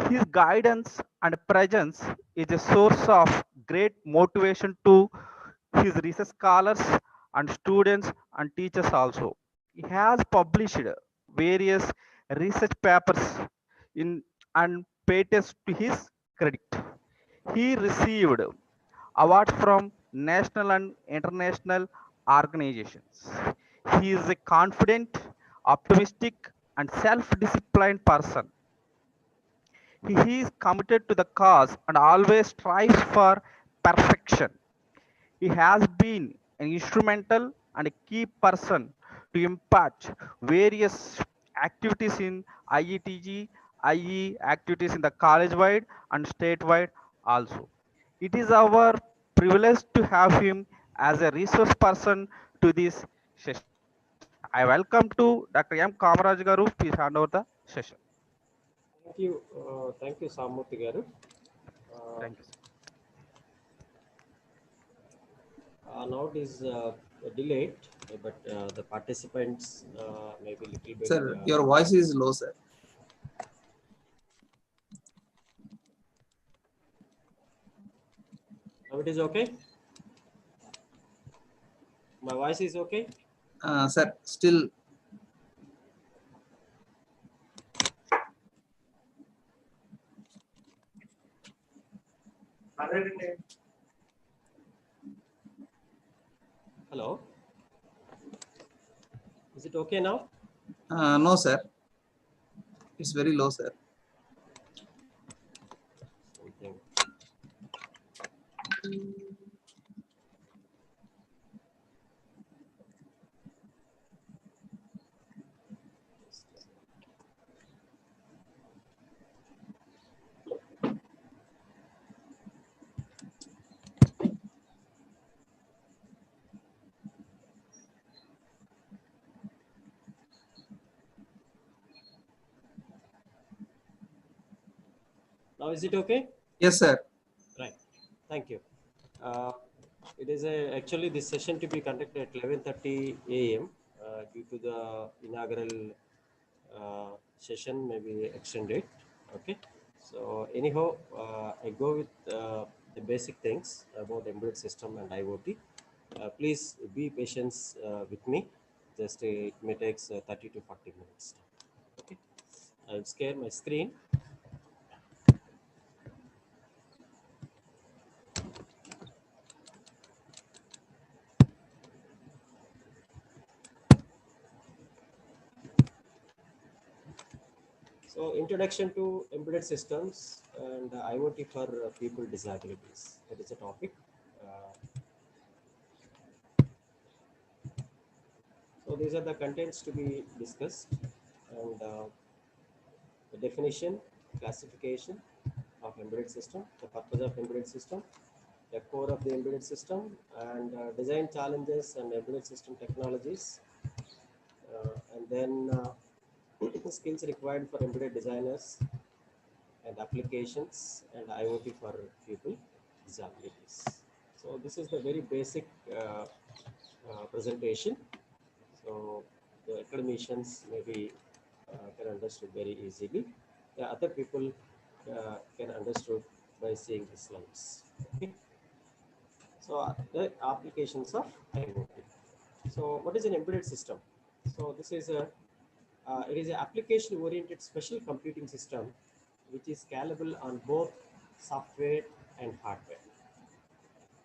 His guidance and presence is a source of great motivation to his research scholars and students and teachers also. He has published various research papers in and patents to his credit. He received awards from national and international organizations. He is a confident, optimistic, and self-disciplined person. He is committed to the cause and always strives for perfection. He has been an instrumental and a key person to impact various activities in IETG, IE activities in the college wide and statewide also. It is our privilege to have him as a resource person to this session. I welcome to Dr. M. Kamaraj Garu. Please hand over the session. Thank you, Samurthy garu. Uh, Thank you, sir. Now it is delayed, but the participants may be little bit. Sir, your voice is low, sir. Now it is okay. My voice is okay. Sir, still. Hello. Is it okay now? No, sir. It's very low, sir. Something. Now is it okay? Yes, sir. Right. Thank you. It is actually this session to be conducted at 11:30 a.m. Due to the inaugural session may be extended. Okay. So anyhow, I go with the basic things about embedded system and IoT. Please be patient with me. Just it may take 30 to 40 minutes. Okay. I'll share my screen. So introduction to embedded systems and IoT for people with disabilities. That is a topic. So these are the contents to be discussed, and the definition, classification of embedded system, the purpose of embedded system, the core of the embedded system, and design challenges and embedded system technologies, and then skills required for embedded designers and applications, and IoT for people with disabilities. So this is the very basic presentation. So the academicians maybe can understood very easily. The other people can understood by seeing the slides. Okay. So the applications of IoT. So what is an embedded system? So this is it is an application-oriented special computing system which is scalable on both software and hardware.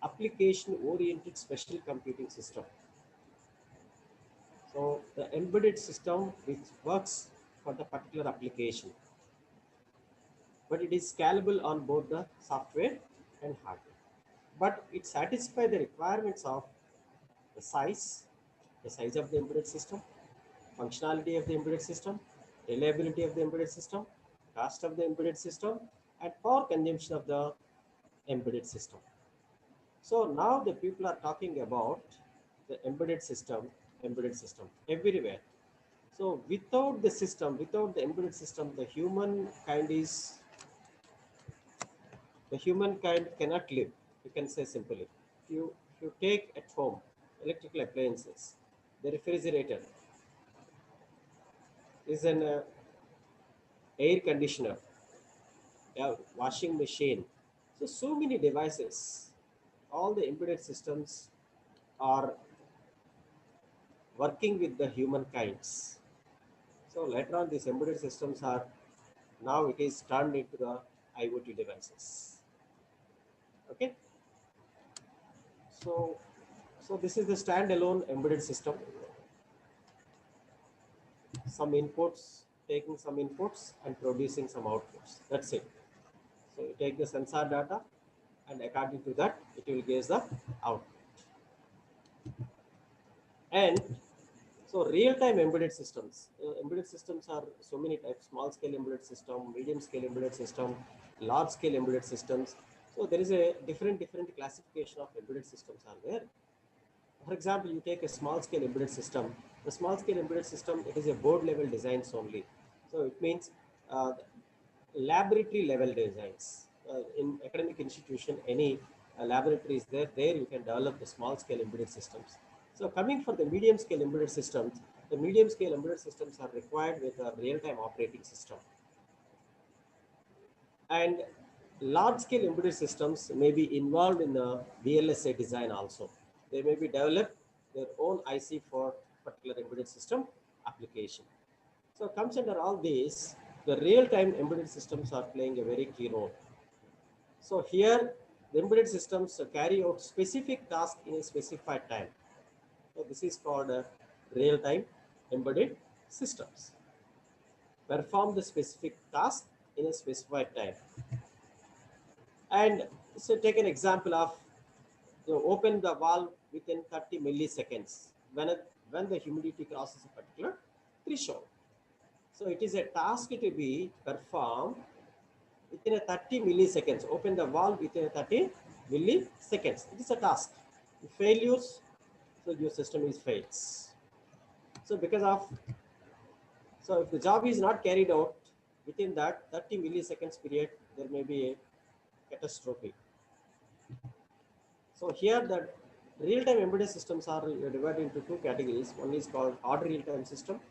Application-oriented special computing system. So the embedded system which works for the particular application, but it is scalable on both the software and hardware. But it satisfies the requirements of the size of the embedded system, functionality of the embedded system, reliability of the embedded system, cost of the embedded system, and power consumption of the embedded system. So now the people are talking about the embedded system everywhere. So without the system, without the embedded system, the humankind cannot live. You can say simply. If you take at home electrical appliances, the refrigerator is an air conditioner, a washing machine. So many devices, all the embedded systems are working with the humankinds. So later on, these embedded systems are now it is turned into the IoT devices. Okay. So, so this is the standalone embedded system. Some inputs, taking some inputs and producing some outputs. That's it. So you take the sensor data, and according to that, it will give the output. And so real-time embedded systems. Embedded systems are so many types: small-scale embedded system, medium-scale embedded system, large-scale embedded systems. So there is a different classification of embedded systems are there. For example, you take a small-scale embedded system. The small-scale embedded system, it is a board-level designs only. So it means laboratory-level designs. In academic institution, any laboratory is there. There you can develop the small-scale embedded systems. So coming for the medium-scale embedded systems, the medium-scale embedded systems are required with a real-time operating system. And large-scale embedded systems may be involved in the VLSI design also. They may be developed their own IC for particular embedded system application. So comes under all these, the real-time embedded systems are playing a very key role. So here, the embedded systems carry out specific tasks in a specified time. So this is called real-time embedded systems. Perform the specific task in a specified time. And so take an example of, you know, open the valve within 30 milliseconds when the humidity crosses a particular threshold. So it is a task to be performed within a 30 milliseconds. Open the valve within a 30 milliseconds. It is a task. If failures, so your system is fails. So because of, so if the job is not carried out within that 30 milliseconds period, there may be a catastrophe. So here the real-time embedded systems are divided into two categories. One is called hard real-time system,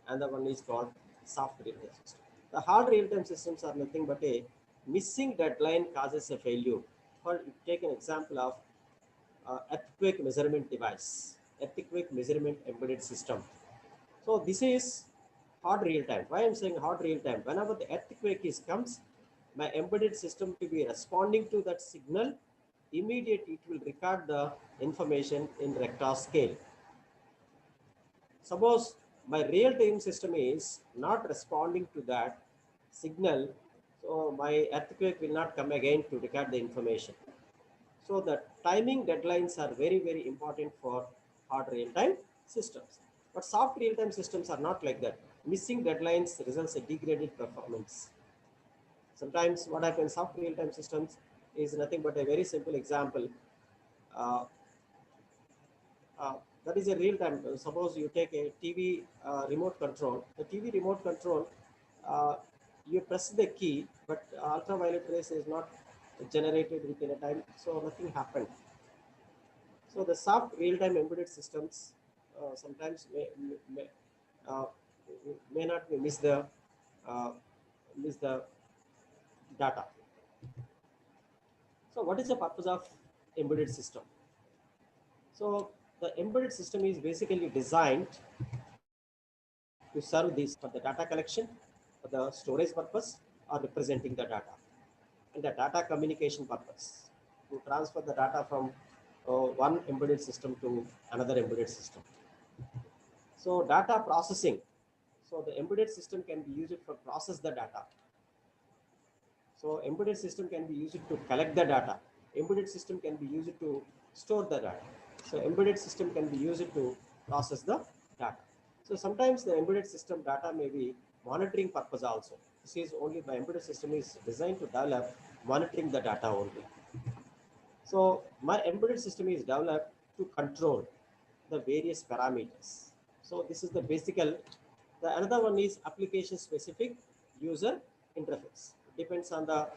and the one is called soft real-time system. The hard real-time systems are nothing but a missing deadline causes a failure. For take an example of earthquake measurement device, earthquake measurement embedded system. So this is hard real-time. Why I'm saying hard real-time? Whenever the earthquake comes, my embedded system to be responding to that signal. Immediately it will record the information in Richter scale. Suppose my real-time system is not responding to that signal, so my earthquake will not come again to record the information. So the timing deadlines are very important for hard real-time systems. But soft real-time systems are not like that. Missing deadlines results in degraded performance. Sometimes what happens, soft real-time systems is nothing but a very simple example. Uh, uh, that is a real time. Suppose you take a TV remote control. The TV remote control, uh, you press the key, but ultraviolet rays is not generated within a time, so nothing happened. So the soft real-time embedded systems sometimes uh, may not uh, miss the data. So what is the purpose of embedded system? So the embedded system is basically designed to serve these for the data collection, for the storage purpose, or representing the data, and the data communication purpose to transfer the data from one embedded system to another embedded system. So data processing. So the embedded system can be used for process the data. So embedded system can be used to collect the data. Embedded system can be used to store the data. So embedded system can be used to process the data. So sometimes the embedded system data may be monitoring purpose also. This is only the embedded system is designed to develop monitoring the data only. So my embedded system is developed to control the various parameters. So this is the basical. The another one is application specific user interface. It depends on the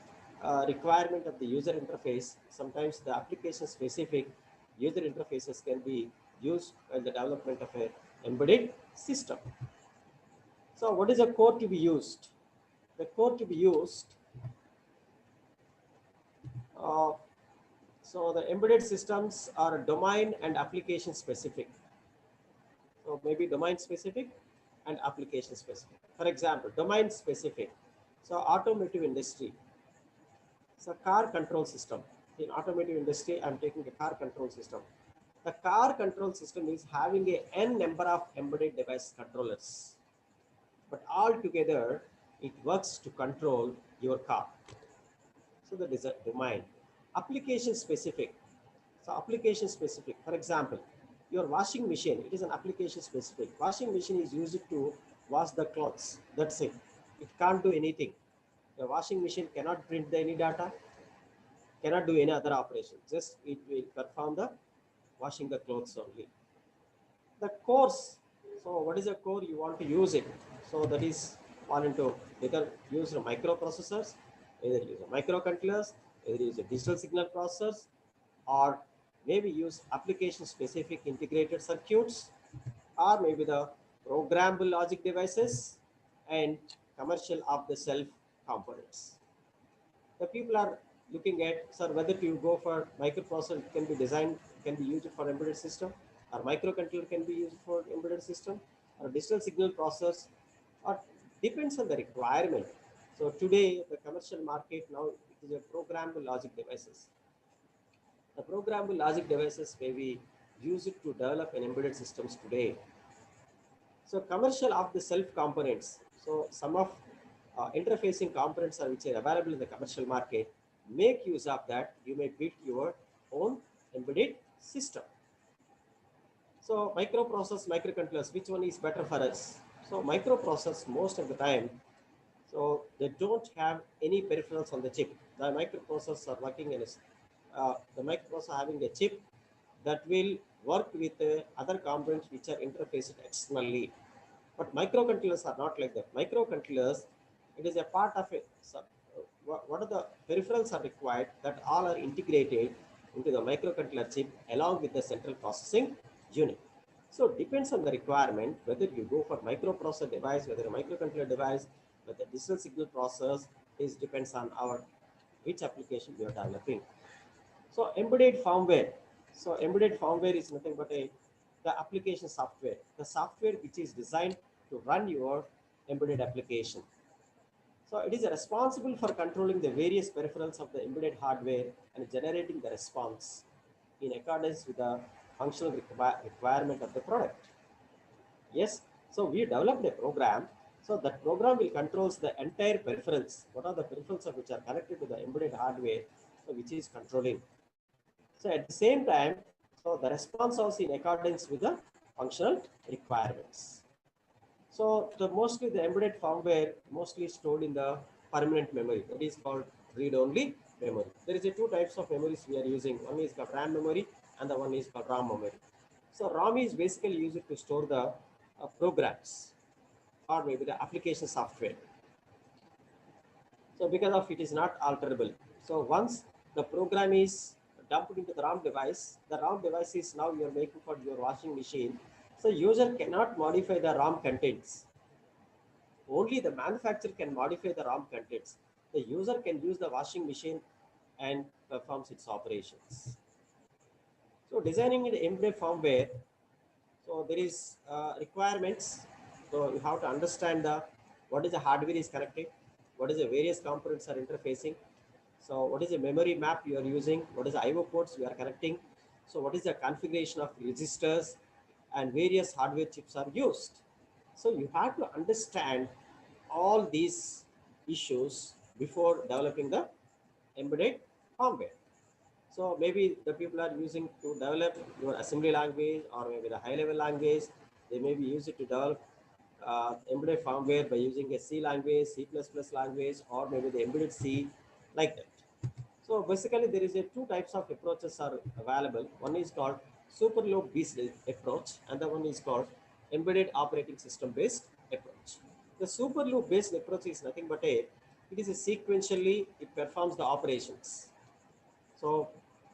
requirement of the user interface. Sometimes the application specific user interfaces can be used in the development of a embedded system. So what is a core to be used? The core to be used Uh, so the embedded systems are domain and application specific. So maybe domain specific and application specific. For example, domain specific. So automotive industry. So car control system. In automotive industry, I'm taking a car control system. The car control system is having a n number of embedded device controllers, but all together it works to control your car. So that is a domain. Application specific. So application specific. For example, your washing machine, it is an application specific. Washing machine is used to wash the clothes. That's it. It can't do anything. The washing machine cannot print any data, cannot do any other operation. Just it will perform the washing the clothes only. The cores. So what is a core? You want to use it. So that is fall into either use microprocessors, either use a microcontrollers, either use a digital signal processors, or maybe use application specific integrated circuits, or maybe the programmable logic devices and commercial off the shelf components. The people are looking at, sir, whether to go for microprocessor can be designed, can be used for embedded system, or microcontroller can be used for embedded system, or digital signal process, or depends on the requirement. So today the commercial market now it is a programmable logic devices. The programmable logic devices may be used to develop an embedded systems today. So commercial off the shelf components. So some of interfacing components are which are available in the commercial market. Make use of that. You may build your own embedded system. So microprocessors, microcontrollers, which one is better for us? So microprocessors most of the time, so they don't have any peripherals on the chip. The microprocessors are working in the microprocessor having a chip that will work with other components which are interfaced externally. But microcontrollers are not like that. Microcontrollers, it is a part of it. So, what are the peripherals are required that all are integrated into the microcontroller chip along with the central processing unit. So it depends on the requirement whether you go for microprocessor device, whether a microcontroller device, whether digital signal process. This depends on our which application we are developing. So embedded firmware. So embedded firmware is nothing but the application software. The software which is designed to run your embedded application. So it is responsible for controlling the various peripherals of the embedded hardware and generating the response in accordance with the functional requirement of the product. Yes, so we developed a program. So that program will controls the entire peripherals. What are the peripherals of which are connected to the embedded hardware, so which is controlling. So at the same time, so the response also in accordance with the functional requirements. So mostly the embedded firmware mostly stored in the permanent memory. That is called read-only memory. There is a two types of memories we are using. One is called RAM memory and the one is called ROM memory. So ROM is basically used to store the programs or maybe the application software. So because of it is not alterable. So once the program is dumped into the ROM device is now you are making for your washing machine. So user cannot modify the ROM contents. Only the manufacturer can modify the ROM contents. The user can use the washing machine and performs its operations. So designing an embedded firmware, so there is requirements. So you have to understand the what is the hardware is connected, what is the various components are interfacing. So what is the memory map you are using, what is the IO ports you are connecting. So what is the configuration of registers and various hardware chips are used. So you have to understand all these issues before developing the embedded firmware. So maybe the people are using to develop your assembly language or maybe the high level language. They may be used to develop embedded firmware by using a C language, C++ language, or maybe the embedded C like that. So basically there is a two types of approaches are available. One is called super low based approach and the one is called embedded operating system based approach. The super loop based approach is nothing but it is a sequentially it performs the operations. So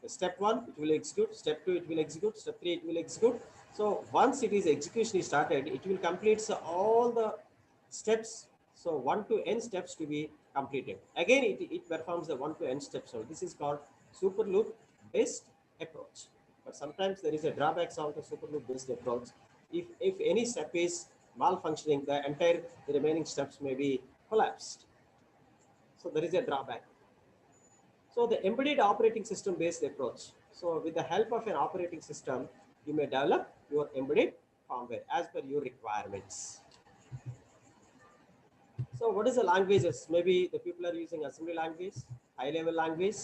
step one, it will execute. Step two, it will execute. Step three, it will execute. So once it is execution is started, it will complete all the steps. So 1 to n steps to be completed. Again, it performs the 1 to n steps. So this is called super loop based approach. But sometimes there is a drawbacks of the super loop based approach. If any step is malfunctioning, the entire the remaining steps may be collapsed. So there is a drawback. So the embedded operating system based approach. So with the help of an operating system, you may develop your embedded firmware as per your requirements. So what is the languages? Maybe the people are using assembly language, high level language.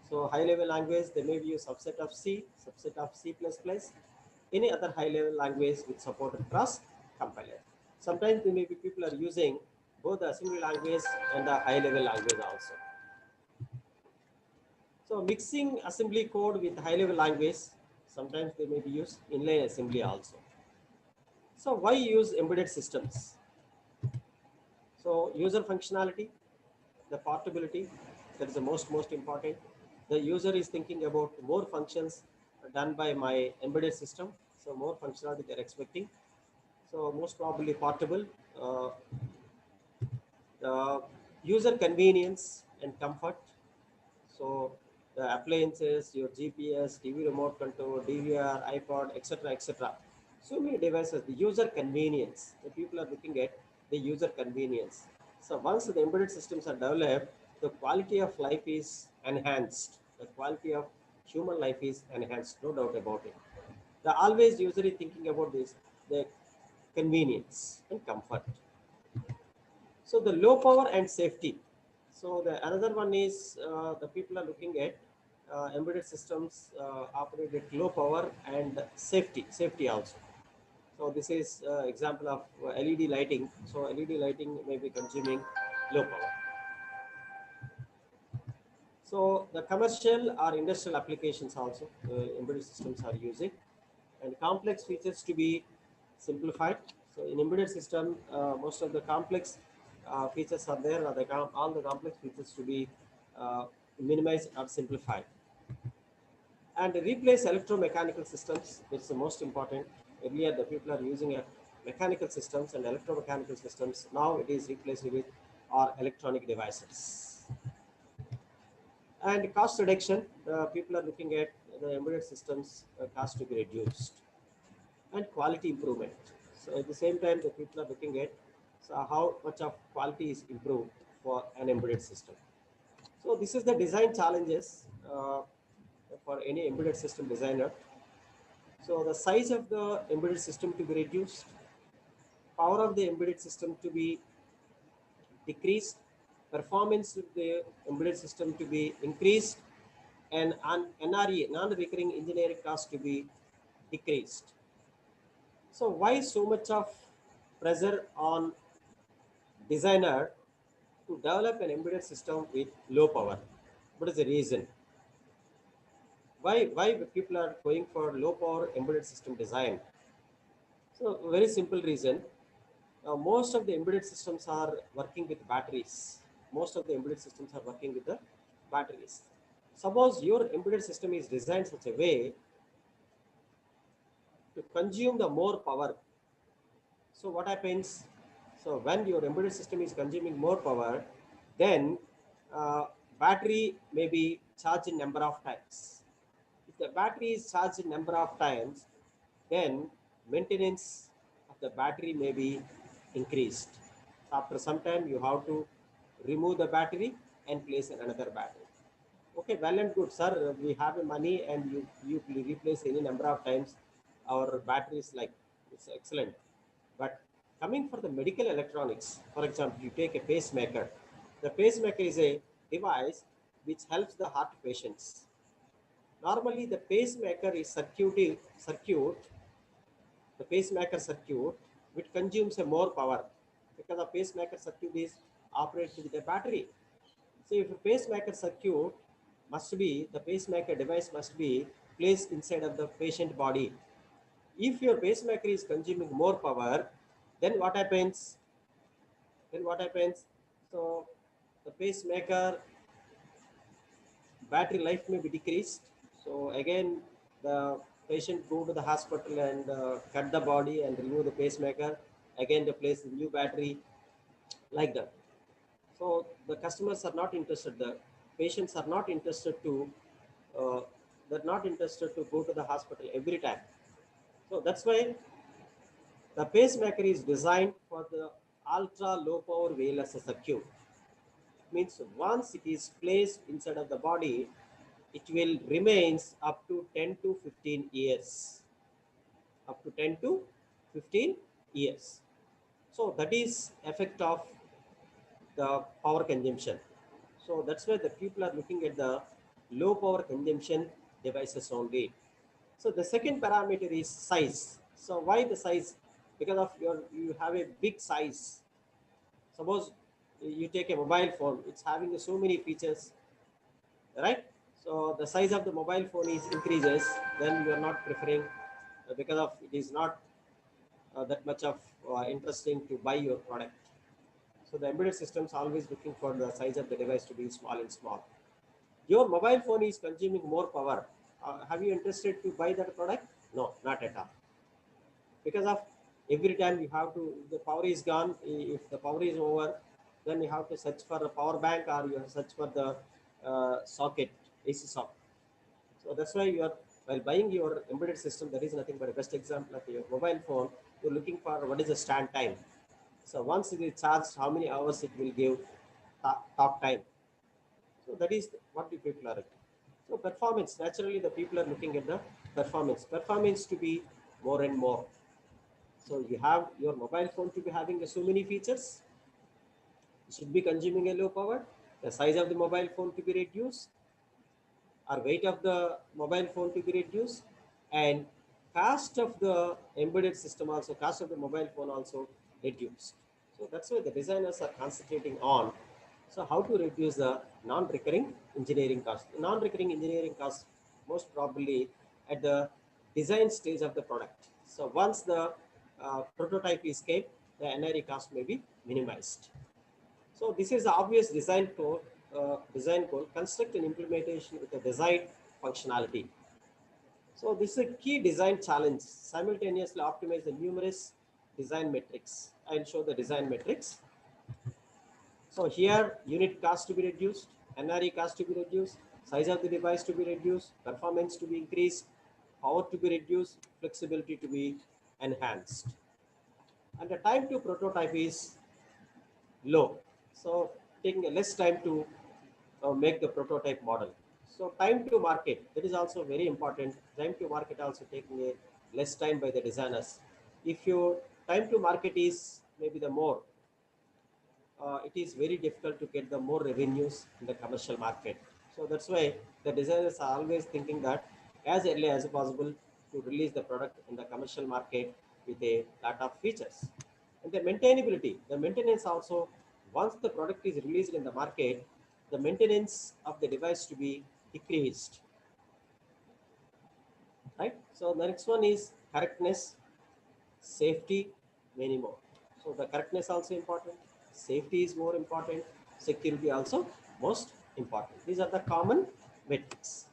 So high level language, they may use subset of C, subset of C++, any other high level language with supported cross compiler. Sometimes there may be people are using both the assembly language and the high level language also. So mixing assembly code with high level language, sometimes they may be used inline assembly also. So why use embedded systems? So user functionality, the portability, that is the most important. The user is thinking about more functions done by my embedded system. So more functionality they're expecting. So most probably portable. The user convenience and comfort. So the appliances, your GPS, TV remote control, DVR, iPod, etc., etc. So many devices. The user convenience. The people are looking at the user convenience. So once the embedded systems are developed, the quality of life is enhanced. The quality of human life is enhanced, no doubt about it. The always user is thinking about this, the convenience and comfort. So the low power and safety. So the another one is the people are looking at embedded systems operate at low power and safety also. So this is example of LED lighting. So LED lighting may be consuming low power. So the commercial or industrial applications also embedded systems are using, and complex features to be simplified. So in embedded system, most of the complex features are there, or all the complex features to be uh, minimized or simplified. And replace electromechanical systems. It's the most important. Earlier, the people are using mechanical systems and electromechanical systems. Now it is replaced with our electronic devices. And cost reduction, people are looking at the embedded systems cost to be reduced, and quality improvement. So at the same time, the people are looking at how much of quality is improved for an embedded system. So this is the design challenges for any embedded system designer. So the size of the embedded system to be reduced, power of the embedded system to be decreased, performance of the embedded system to be increased, and NRE, non-recurring engineering cost to be decreased. So why so much of pressure on designer to develop an embedded system with low power? What is the reason? Why people are going for low power embedded system design? So very simple reason. Most of the embedded systems are working with batteries. Most of the embedded systems are working with the batteries. Suppose your embedded system is designed such a way to consume the more power. So what happens? So when your embedded system is consuming more power, then uh, battery may be charged in number of times. If the battery is charged in number of times, then maintenance of the battery may be increased. After some time, you have to remove the battery and place another battery. Okay, well and good, sir. We have money and you replace any number of times our batteries, like it's excellent. But coming for the medical electronics, for example, you take a pacemaker. The pacemaker is a device which helps the heart patients. Normally, the pacemaker is the pacemaker circuit, which consumes a more power because the pacemaker circuit is operated with a battery. So if a pacemaker circuit the pacemaker device must be placed inside of the patient body. If your pacemaker is consuming more power, then what happens? Then what happens? So the pacemaker battery life may be decreased. So again, the patient go to the hospital and cut the body and remove the pacemaker. Again, they place the new battery, like that. So the customers are not interested there. patients are not interested to uh, they're not interested to go to the hospital every time. So that's why the pacemaker is designed for the ultra low power wireless circuit. Means once it is placed inside of the body, it will remains up to 10 to 15 years. Up to 10 to 15 years. So that is effect of the power consumption. So that's why the people are looking at the low power consumption devices only. So the second parameter is size. So why the size? Because of you have a big size. Suppose you take a mobile phone, it's having so many features, right? So the size of the mobile phone is increases, then you are not preferring because of it is not that much of interesting to buy your product. So the embedded systems always looking for the size of the device to be small and small. Your mobile phone is consuming more power. Have you interested to buy that product? No, not at all. Because of every time you have to, the power is gone. If the power is over, then you have to search for a power bank or you search for the socket, AC socket. So that's why you are, while buying your embedded system, there is nothing but a best example of your mobile phone. You're looking for what is the stand time. So once it is charged, how many hours it will give talk time. So that is what the people are looking. So performance, naturally the people are looking at the performance. Performance to be more and more. So you have your mobile phone to be having so many features. It should be consuming a low power. The size of the mobile phone to be reduced, or weight of the mobile phone to be reduced, and cost of the embedded system also, cost of the mobile phone also reduced. So that's why the designers are concentrating on, so how to reduce the non-recurring engineering cost. Non-recurring engineering cost most probably at the design stage of the product. So once the prototype is kept, the NRE cost may be minimized. So this is the obvious design code. Design code, construct an implementation with a desired functionality. So this is a key design challenge. Simultaneously optimize the numerous design metrics. I'll show the design metrics. So here unit cost to be reduced, NRE cost to be reduced, size of the device to be reduced, performance to be increased, power to be reduced, flexibility to be enhanced. And the time to prototype is low. So taking a less time to make the prototype model. So time to market, that is also very important. Time to market also taking a less time by the designers. If your time to market is maybe the more, it is very difficult to get the more revenues in the commercial market. So that's why the designers are always thinking that as early as possible to release the product in the commercial market with a lot of features. And the maintainability, the maintenance also, once the product is released in the market, the maintenance of the device to be decreased, right? So the next one is correctness, safety, many more. So the correctness also important, safety is more important, security also most important. These are the common metrics.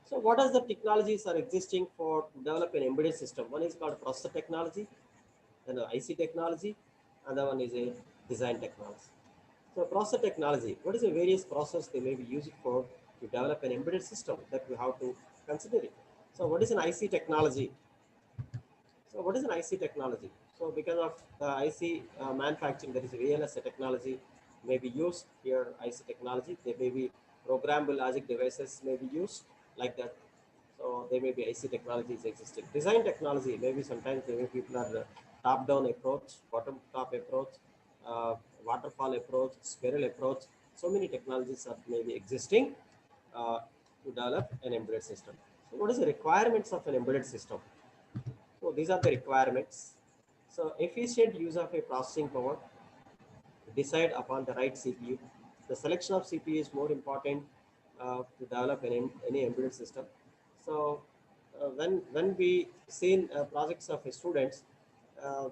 So what are the technologies are existing for develop an embedded system? One is called processor technology, then IC technology, and the one is a design technology. So processor technology, what is the various process they may be used for to develop an embedded system that we have to consider it. So what is an IC technology? So what is an IC technology? So because of the IC manufacturing, there is VLSI technology may be used here. IC technology, there may be programmable logic devices may be used like that. So there may be IC technologies existing. Design technology, maybe sometimes there may be people are top-down approach, bottom-top approach, uh, waterfall approach, spiral approach. So many technologies are maybe existing uh, to develop an embedded system. So what is the requirements of an embedded system? So these are the requirements. So efficient use of a processing power, decide upon the right CPU. The selection of CPU is more important to develop any embedded system. So when we seen projects of students,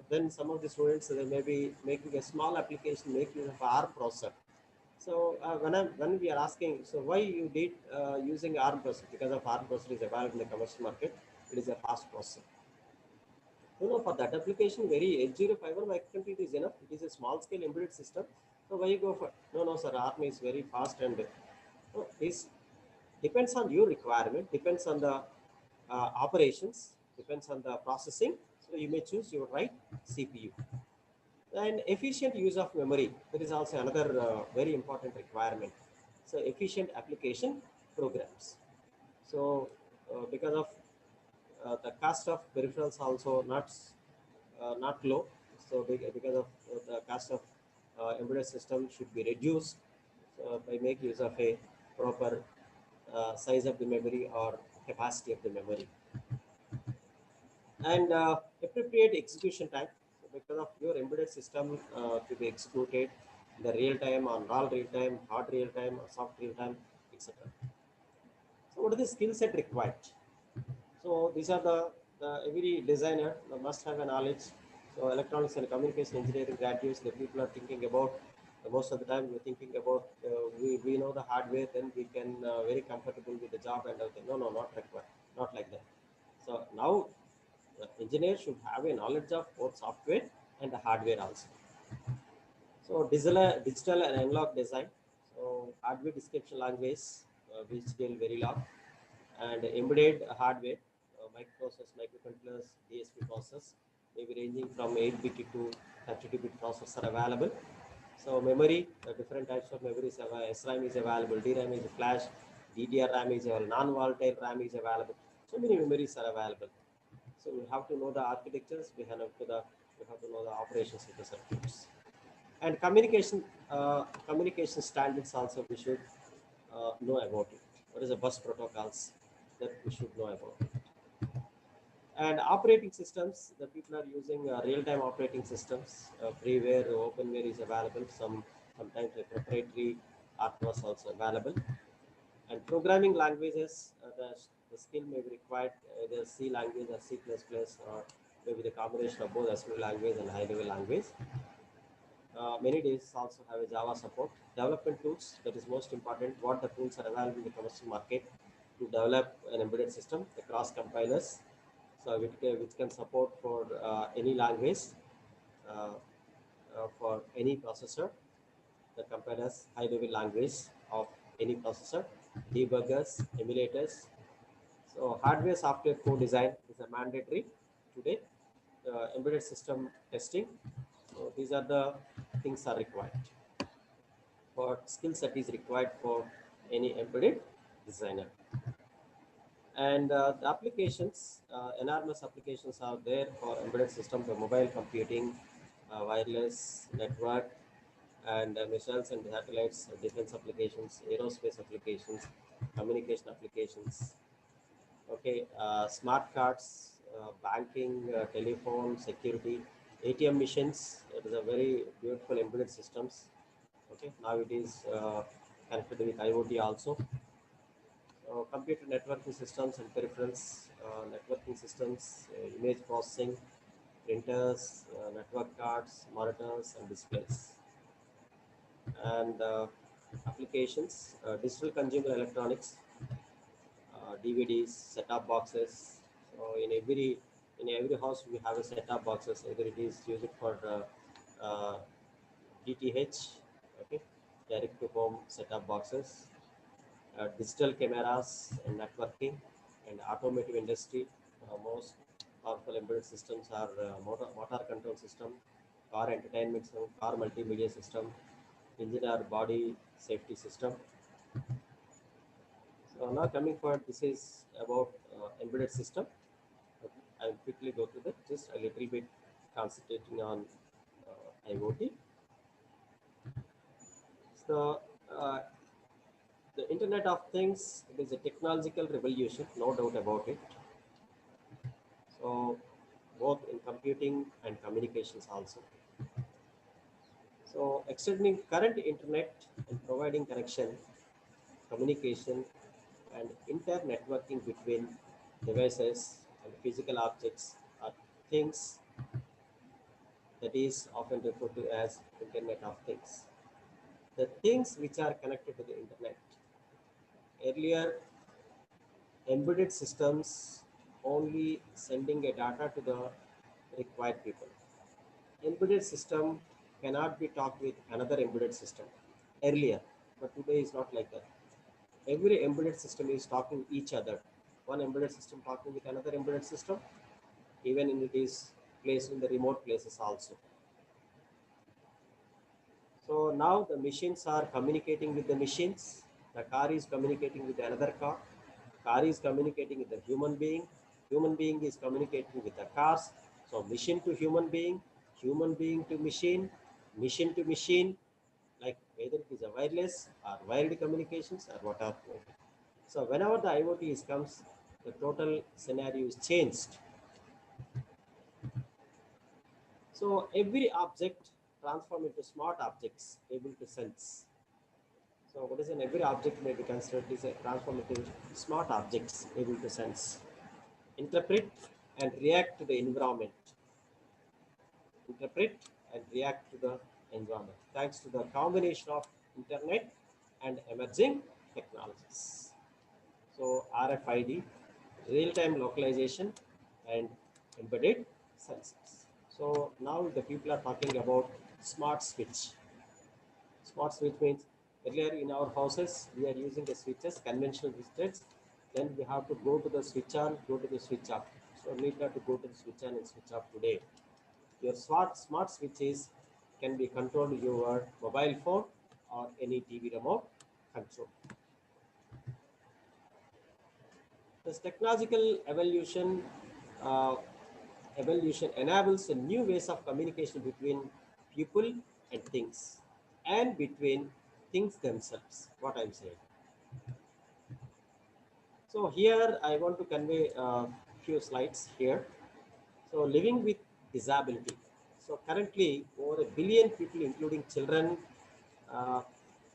then some of the students they may be making a small application, make use of ARM processor. So when we are asking, so why you did using ARM processor? Because of ARM processor is available in the commercial market. It is a fast processor. No, for that application, very 8051 microcontroller is enough. It is a small scale embedded system. So why you go for, no, sir, ARM is very fast and So this depends on your requirement, depends on the operations, depends on the processing. So you may choose your right CPU. And efficient use of memory, that is also another very important requirement. So efficient application programs. So because of the cost of peripherals also not low. So because of the cost of embedded system should be reduced by make use of a proper size of the memory or capacity of the memory, and appropriate execution time. So because of your embedded system to be executed in the real time, on raw real time, hard real time, or soft real time, etc. So what are the skill set required? So these are the every designer must have a knowledge. So electronics and communication engineering graduates, the people are thinking about most of the time we're thinking about we know the hardware, then we can very comfortable with the job and everything. No, no, not required, not like that. So now the engineer should have a knowledge of both software and the hardware also. So digital and analog design. So hardware description language, which deal very long, and embedded hardware, microprocessors, microcontrollers, DSP process, maybe ranging from 8-bit to 32-bit processors are available. So memory, different types of memories. SRAM is available, DRAM is flash, DDR RAM is available, non-volatile RAM is available. So many memories are available. So we have to know the architectures. We have to know the operations of the circuits, and communication standards also we should know about it. What is the bus protocols that we should know about it. And operating systems, the people are using real-time operating systems. Freeware, openware is available. Sometimes a proprietary was also available. And programming languages, the skill may be required either C language or C++, or maybe the combination of both assembly language and high-level language. Many days also have a Java support. Development tools, that is most important. What the tools are available in the commercial market to develop an embedded system, the cross compilers, so which can support for any language, uh, for any processor, the compilers, high level language of any processor, debuggers, emulators. So hardware software co-design is a mandatory today. Embedded system testing. So these are the things are required. What skill set is required for any embedded designer. And the applications, enormous applications are there for embedded system for mobile computing, wireless network, and missiles and satellites, defense applications, aerospace applications, communication applications. Okay, smart cards, banking, telephone, security, ATM machines. It is a very beautiful embedded systems. Okay, now it is connected with IoT also. Computer networking systems and peripherals, networking systems, image processing, printers, network cards, monitors, and displays, and applications, digital consumer electronics, DVDs, set-top boxes. So in every house we have a set-top boxes. Either it is used for DTH, okay, direct to home set-top boxes, digital cameras and networking, and automotive industry. Most powerful embedded systems are motor control system, car entertainment system, car multimedia system, engine or body safety system. So now coming forward, this is about embedded system. Okay. I will quickly go through that, just a little bit concentrating on IoT. So the Internet of Things, it is a technological revolution, no doubt about it. So both in computing and communications also. So extending current internet and providing connection, communication, and internetworking between devices and physical objects are things that is often referred to as Internet of Things. The things which are connected to the internet. Earlier, embedded systems only sending a data to the required people. Embedded system cannot be talked with another embedded system earlier, but today is not like that. every embedded system is talking each other. One embedded system talking with another embedded system, even in it is placed in the remote places also. So now the machines are communicating with the machines. The car is communicating with another car. Car is communicating with the human being. Human being is communicating with the cars. So machine to human being to machine to machine, like whether it is a wireless or wired communications or whatever. So whenever the IoT is comes, the total scenario is changed. So every object transform into smart objects able to sense. So what is an every object may be considered is a transform into smart objects able to sense, interpret and react to the environment. Interpret and react to the environment thanks to the combination of internet and emerging technologies. So RFID, real-time localization and embedded sensors. So now the people are talking about smart switch. Smart switch means earlier in our houses we are using the switches, conventional switches. Then we have to go to the switch on, go to the switch off. So need not to go to the switch on and switch off today. Your smart switches can be controlled your mobile phone or any TV remote control. This technological uh, evolution enables a new ways of communication between people and things, and between things themselves. What I'm saying. So here I want to convey a few slides here. So living with disability. So currently over a billion people, including children, uh,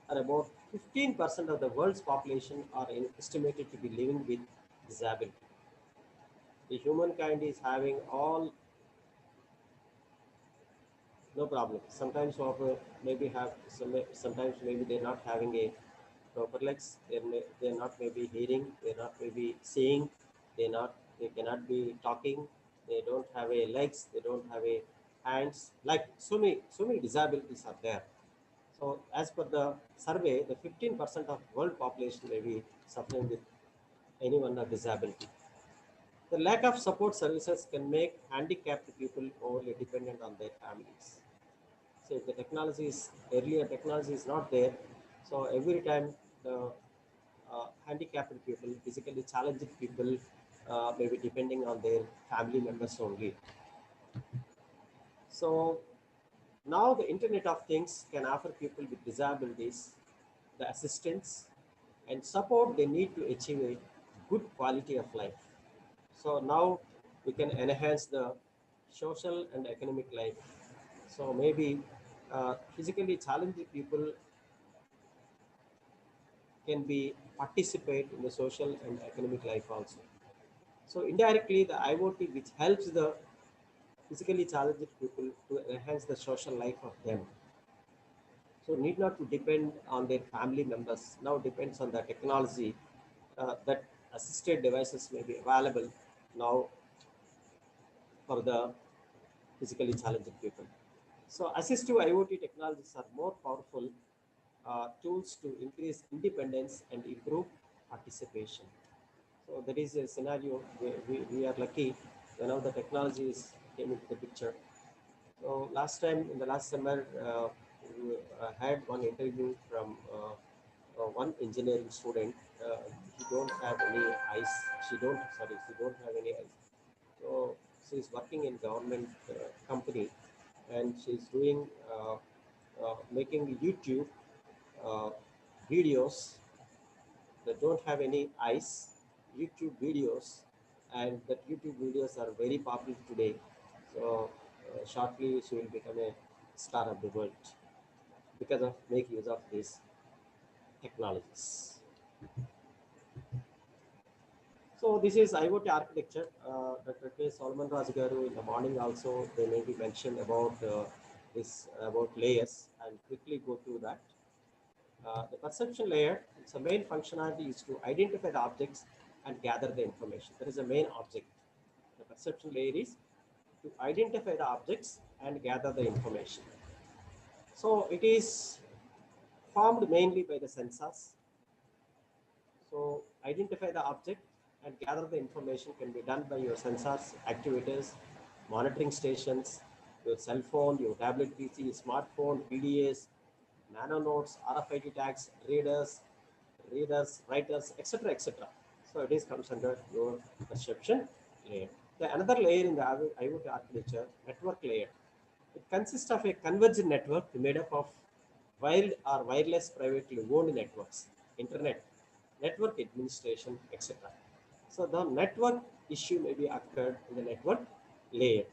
are about 15% of the world's population are estimated to be living with disability. The humankind is having all no problem. Sometimes maybe have sometimes maybe they're not having a proper legs. They're not maybe hearing. They're not maybe seeing. They cannot be talking. They don't have a legs. They don't have a hands. Like so many disabilities are there. So as per the survey, the 15% of world population may be suffering with any one of disability. The lack of support services can make handicapped people overly dependent on their families. So if the technology is earlier technology is not there, so every time the handicapped people, physically challenged people, may be depending on their family members only. So now the Internet of Things can offer people with disabilities the assistance and support they need to achieve a good quality of life. So now we can enhance the social and economic life. So maybe physically challenged people can be participate in the social and economic life also. So indirectly, the IoT which helps the physically challenged people to enhance the social life of them. So need not to depend on their family members. Now depends on the technology that assisted devices may be available now for the physically challenged people. So assistive IoT technologies are more powerful tools to increase independence and improve participation. So that is a scenario where we are lucky now the technologies came into the picture. So last time in the last summer, we had one interview from one engineering student. He don't have any eyes. She don't have any eyes. So she's working in government company, and she's doing making YouTube uh, videos that don't have any eyes, YouTube videos, and that YouTube videos are very popular today. So shortly she will become a star of the world because of make use of these technologies. So this is IoT architecture. Dr. K. Solomon Raj Garu in the morning also they may be mentioned about this about layers. I'll quickly go through that. The perception layer, its main functionality is to identify the objects and gather the information. That is the main object. The perception layer is to identify the objects and gather the information. So it is formed mainly by the sensors. So identify the object and gather the information can be done by your sensors, actuators, monitoring stations, your cell phone, your tablet PC, smartphone, PDAs, nano nodes, RFID tags, readers, writers, etc., etc. So it is comes under your perception layer. The another layer in the IoT architecture, network layer. It consists of a converged network made up of wired or wireless privately owned networks, internet, network administration, etc. So the network issue may be occurred in the network layer.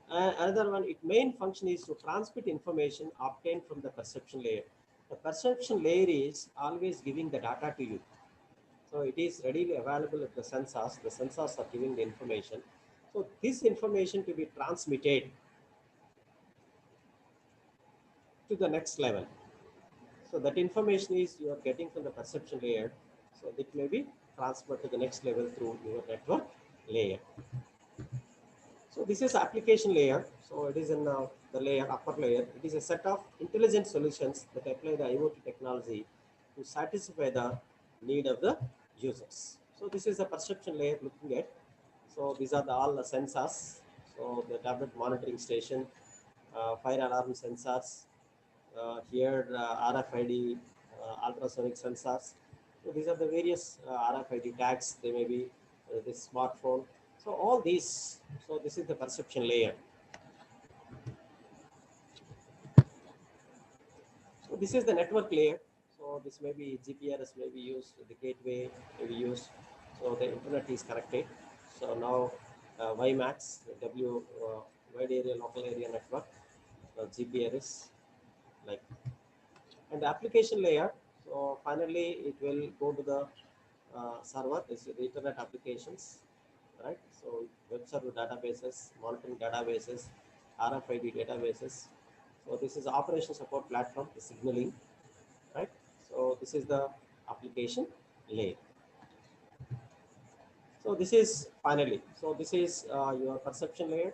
Another one, its main function is to transmit information obtained from the perception layer. The perception layer is always giving the data to you. So it is readily available at the sensors. The sensors are giving the information. So this information to be transmitted to the next level. So that information is you are getting from the perception layer. So it may be transferred to the next level through your network layer. So this is application layer. So it is in the layer, upper layer. It is a set of intelligent solutions that apply the IoT technology to satisfy the need of the users. So this is the perception layer looking at. So these are all the sensors. So the tablet monitoring station, fire alarm sensors, here RFID, ultrasonic sensors. So these are the various RFID tags. They may be this smartphone. So all these. So this is the perception layer. So this is the network layer. So this may be GPRS may be used. The gateway may be used. So the internet is connected. So now WiMAX, wide area local area network, GPRS like. And the application layer, so finally it will go to the server, this is the internet applications, right? So web server databases, monitoring databases, RFID databases. So this is the operation support platform, the signaling, right? So this is the application layer. So this is finally, so this is your perception layer.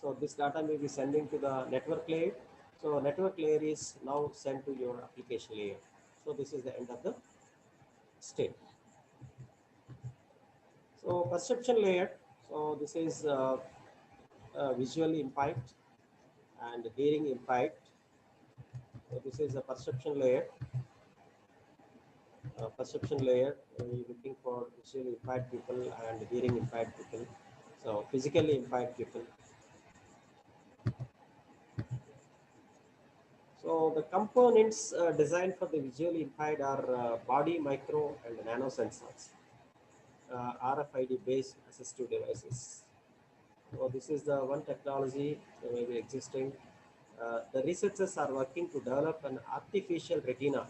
So this data may be sending to the network layer. So network layer is now sent to your application layer. So this is the end of the state. So perception layer. So this is visual impact and hearing impact. So this is a perception layer. Perception layer. We're looking for visual impact people and hearing impact people. So physically impact people. So the components designed for the visually impaired are body, micro, and nano sensors, RFID based assistive devices. So this is the one technology that may be existing. The researchers are working to develop an artificial retina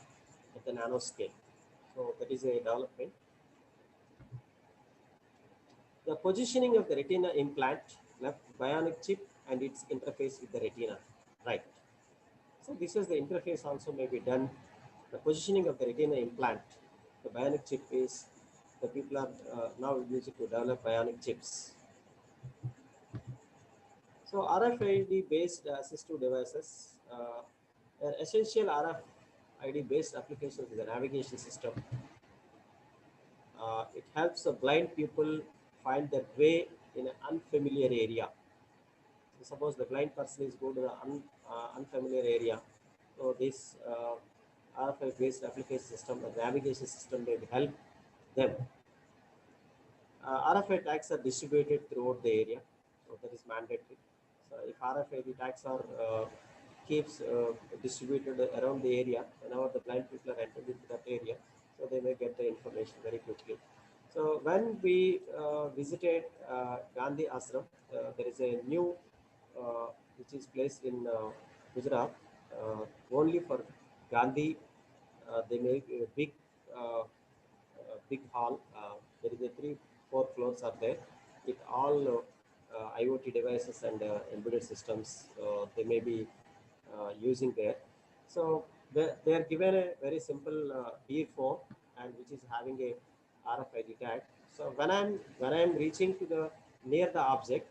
at the nanoscale. So that is a development. The positioning of the retina implant, left bionic chip and its interface with the retina, right. So this is the interface also may be done. The positioning of the retina implant, the bionic chip is, the people are now using to develop bionic chips. So RFID based assistive devices, an essential RFID based application is a navigation system. It helps the blind people find their way in an unfamiliar area. So suppose the blind person is go to the unfamiliar area. So this RFID based application system, the navigation system may help them. RFID tags are distributed throughout the area, so that is mandatory. So if RFID tags are keeps distributed around the area, whenever the blind people are entered into that area, so they may get the information very quickly. So when we visited Gandhi Ashram, there is a new which is placed in Gujarat, only for Gandhi. They make a big hall. There is a 3, 4 floors are there with all IoT devices and embedded systems. They may be using there. So they are given a very simple earphone and which is having a RFID tag. So when I'm reaching to the near the object,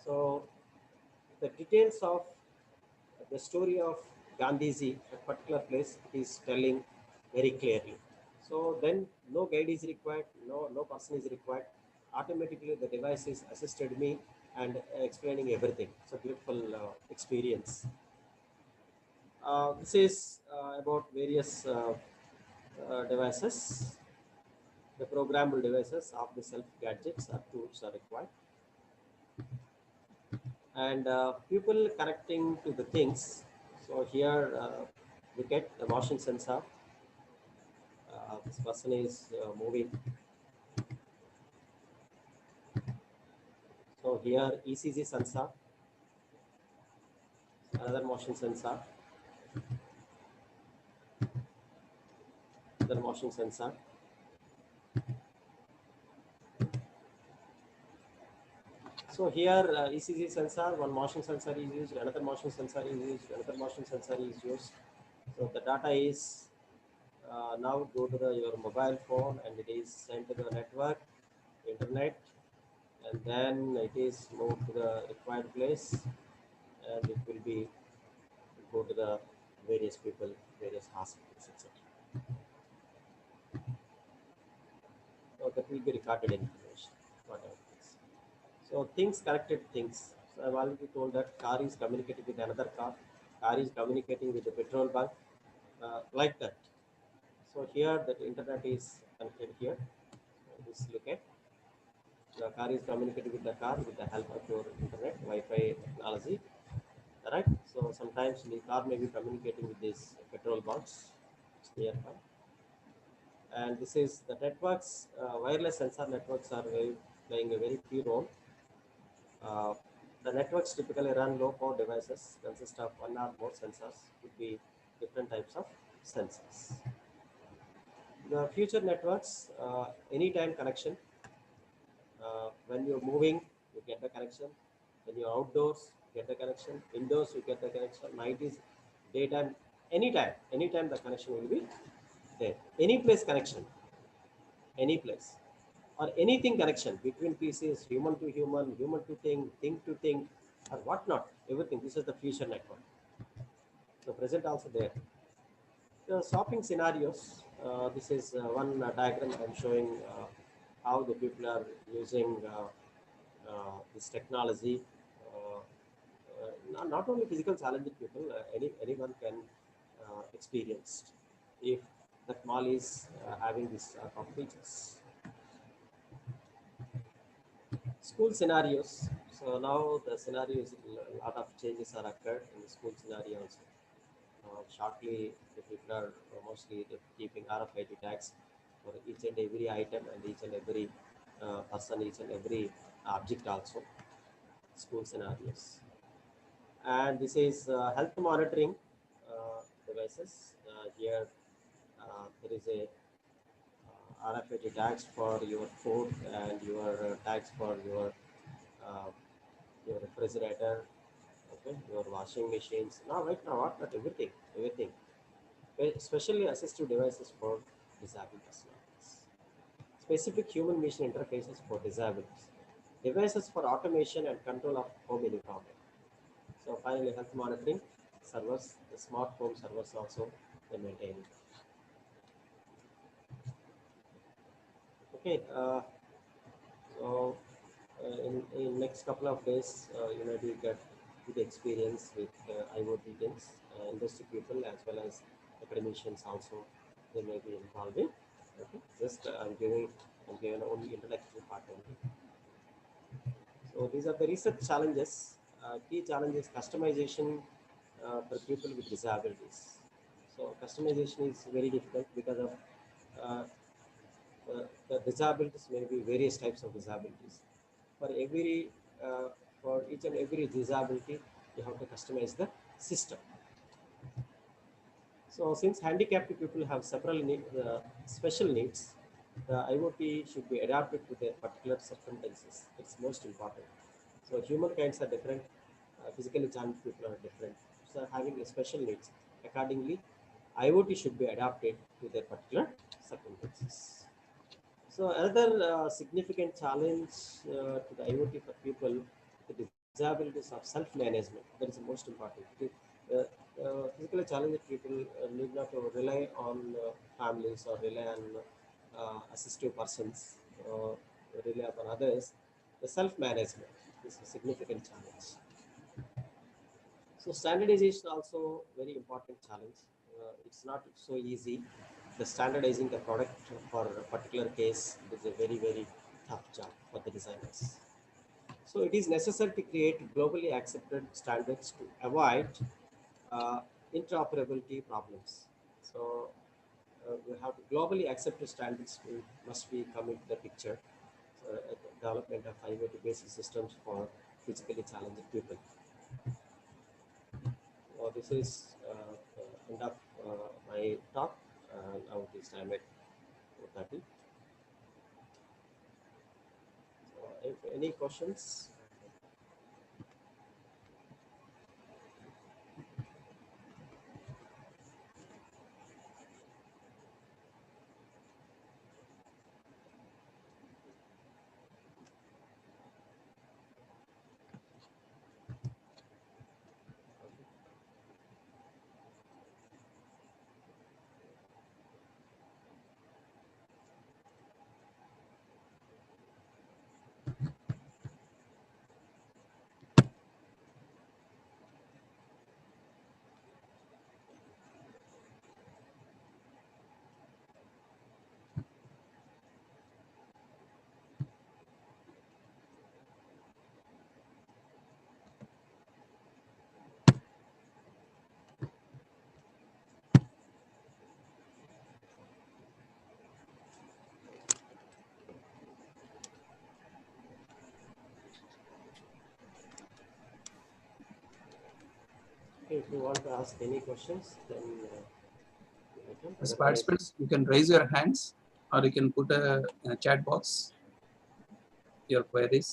so the details of the story of Gandhiji, a particular place is telling very clearly. So then no guide is required, no person is required. Automatically the device is assisted me and explaining everything. It's a beautiful experience. This is about various devices, the programmable devices of the self gadgets or tools are required, and people connecting to the things. So here we get the motion sensor. This person is moving. So here ECG sensor, another motion sensor, another motion sensor. So here ECG sensor, one motion sensor is used, another motion sensor is used, another motion sensor is used. So the data is now go to your mobile phone and it is sent to the network, internet, and then it is moved to the required place and it will be go to the various people, various hospitals, etc. So that will be recorded information, whatever it is. So things, connected things. So I've already told that car is communicating with another car is communicating with the petrol bunk, like that. So here that internet is connected here. Just look at the car is communicating with the car with the help of your internet, Wi-Fi technology. Right? So sometimes the car may be communicating with these petrol bunks nearby. And this is the networks, wireless sensor networks are playing a very key role. Uh, the networks typically run low power devices, consist of one or more sensors, could be different types of sensors. The future networks, anytime connection. When you're moving, you get the connection. When you're outdoors, you get the connection. Indoors, you get the connection. Night is daytime, anytime the connection will be there. Any place connection, any place. Or anything connection between pieces, human to human, human to thing to thing, or whatnot, everything. This is the future network. So present also there. The shopping scenarios. This is one diagram I'm showing how the people are using this technology. Not only physical challenged people, anyone can experience if that mall is having this features. School scenarios. So now the scenarios, a lot of changes are occurred in the school scenario also. Shortly, the people are mostly keeping RFID tags for each and every item and each and every person, each and every object also. School scenarios. And this is health monitoring devices. Here there is a RFID tags for your food and your tags for uh, your refrigerator, okay, your washing machines. Now, right now, what? Not everything, everything. Especially assistive devices for disabled personalities. Specific human-machine interfaces for disabled. Devices for automation and control of home environment. So finally, health monitoring servers, the smart home servers also they maintain. Okay, so in next couple of days, you know, we get good experience with IoT things, industry people as well as academicians also. They may be involved in. Okay, just I'm giving only intellectual part only. So these are the research challenges. Key challenges customization for people with disabilities. So customization is very difficult because of uh, the disabilities may be various types of disabilities. For every for each and every disability, you have to customize the system. So since handicapped people have several special needs, the IoT should be adapted to their particular circumstances. It's most important. So humankinds are different, physically challenged people are different. So having a special needs, accordingly, IoT should be adapted to their particular circumstances. So another significant challenge to the IoT for people with disabilities of self-management. That is the most important. Uh, physically challenged people need not to rely on families or rely on assistive persons, or rely upon others. The self-management is a significant challenge. So standardization also very important challenge. It's not so easy. The standardizing the product for a particular case is a very tough job for the designers. So it is necessary to create globally accepted standards to avoid uh, interoperability problems. So we have globally accepted standards must be come into the picture. So, development of IoT based systems for physically challenged people. This is end of my talk. Now it is time at 4:30. If any questions? If you want to ask any questions, then you can. As Otherwise, participants, you can raise your hands or you can put in a chat box your queries.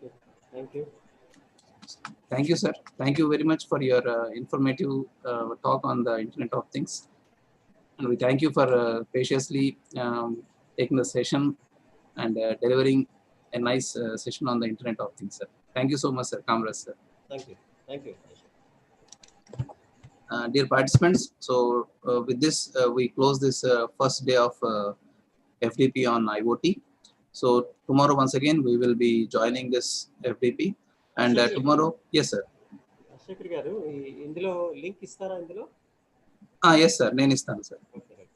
okay. Thank you. Thank you, sir. Thank you very much for your informative talk on the Internet of Things. And we thank you for graciously taking the session and delivering a nice session on the Internet of Things, sir. Thank you so much, sir. Kamraj, sir. Thank you. Thank you. Dear participants, so with this, we close this first day of FDP on IoT. So tomorrow, once again, we will be joining this FDP. And tomorrow, yes, sir. Ashekar garu, ఇందులో link ఇస్తారా ఇందులో? Yes, sir. నేను ఇస్తాను, sir. Okay, right.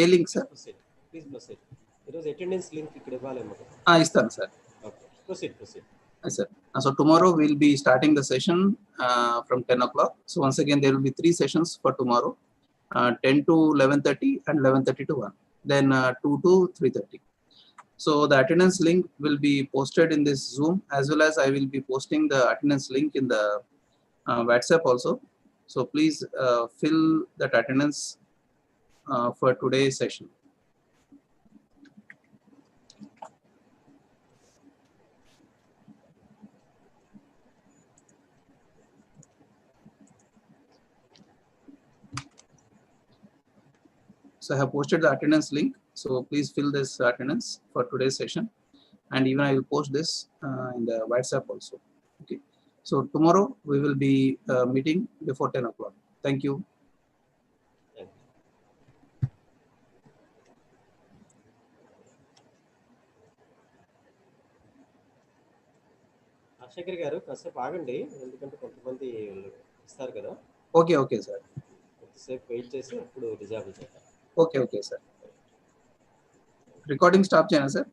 A link, sir? Please proceed. ఈరోజు attendance link ఇక్కడ ఇవ్వాలేమో. ఇస్తాను, sir. Okay. Proceed. Yes, sir. So tomorrow we'll be starting the session from 10 o'clock. So once again, there will be 3 sessions for tomorrow, 10 to 11:30 and 11:30 to 1. Then 2 to 3:30. So the attendance link will be posted in this Zoom, as well as I will be posting the attendance link in the WhatsApp also. So please fill that attendance for today's session. So I have posted the attendance link. So please fill this attendance for today's session. And even I will post this in the WhatsApp also. Okay. So tomorrow we will be meeting before 10 o'clock. Thank you. అశేఖర్ గారు కాసేపు ఆగండి, ఎందుకంటే కొంతమంది ఇస్తారు కదా. Okay sir. కొద్దిసేపు wait చేసి అప్పుడు డిజాబుల్ చేద్దాం. Okay sir. రికార్డింగ్ స్టాప్ చేయనా సార్?